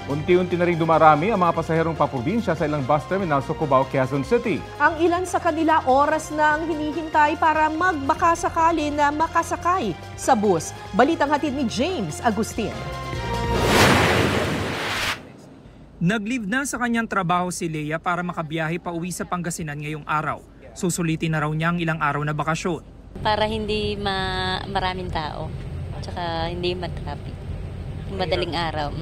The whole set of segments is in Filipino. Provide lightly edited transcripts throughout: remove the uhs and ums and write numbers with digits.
Unti-unti na rin dumarami ang mga pasaherong paprobinsya sa ilang bus terminal sa Cubao, Quezon City. Ang ilan sa kanila oras nang hinihintay para magbakasakali na makasakay sa bus. Balitang hatid ni James Agustin. Nag-leave na sa kanyang trabaho si Leia para makabiyahe pa uwi sa Pangasinan ngayong araw. Susulitin na raw niya ang ilang araw na bakasyon. Para hindi maraming tao, tsaka hindi matraffic. Madaling araw.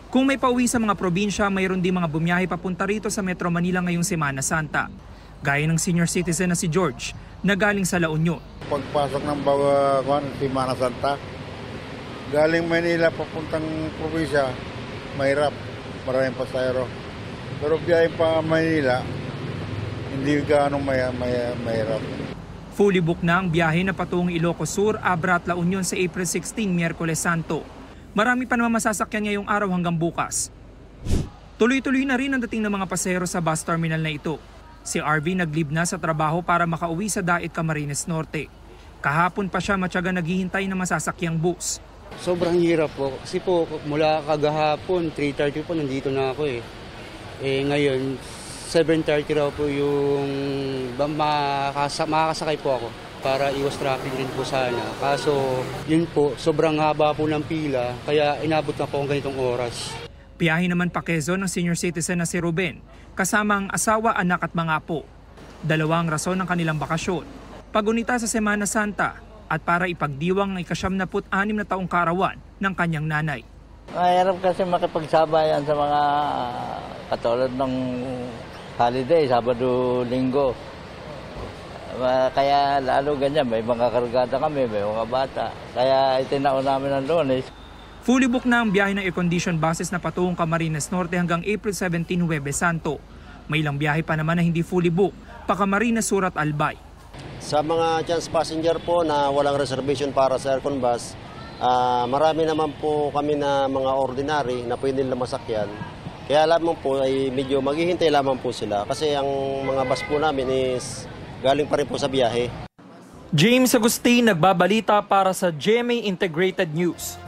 Kung may pauwi sa mga probinsya, mayroon din mga bumiyahe papunta rito sa Metro Manila ngayong Semana Santa. Gaya ng senior citizen na si George, na galing sa La Union. Pagpasok ng Semana Santa, galing Manila papuntang probinsya, mahirap, maraming pasahero. Pero biyahe pa Manila, hindi gaanong mahirap. Fully booked na ang biyahe na patungong Ilocos Sur, Abra at La Union sa April 16, Miyerkules Santo. Marami pa naman masasakyan ngayong araw hanggang bukas. Tuloy-tuloy na rin ang dating ng mga pasahero sa bus terminal na ito. Si RV nag-leave na sa trabaho para makauwi sa Dait, Camarines Norte. Kahapon pa siya matyaga naghihintay na masasakyang bus. Sobrang hirap po. Kasi po mula kagahapon, 3:30 po nandito na ako eh. Ngayon, 7:30 raw po yung makakasakay po ako para iwas traffic din po sana. Kaso yun po, sobrang haba po ng pila, kaya inabot na po ang ganitong oras. Biyahe naman pa Quezon ng senior citizen na si Ruben, kasama ang asawa, anak at mga apo. Dalawang rason ng kanilang bakasyon. Pagunita sa Semana Santa at para ipagdiwang ang ika-76 na taong karawan ng kanyang nanay. Mahirap kasi makipagsabayan sa mga katulad ng holiday, Sabado, Linggo. Kaya lalo ganyan, may mga kargada kami, may mga bata. Kaya itinao namin ang Lunes. Fully booked na ang biyahe ng air-conditioned buses na patungong Camarines Norte hanggang April 17, Huwebes Santo. May ilang biyahe pa naman na hindi fully booked, pa Camarines Sur at Albay. Sa mga chance passenger po na walang reservation para sa aircon bus, marami naman po kami na mga ordinary na pwede nila masakyan. Kaya lamang po ay medyo maghihintay lamang po sila kasi ang mga bus po namin is galing pa rin po sa biyahe. James Agustin, nagbabalita para sa GMA Integrated News.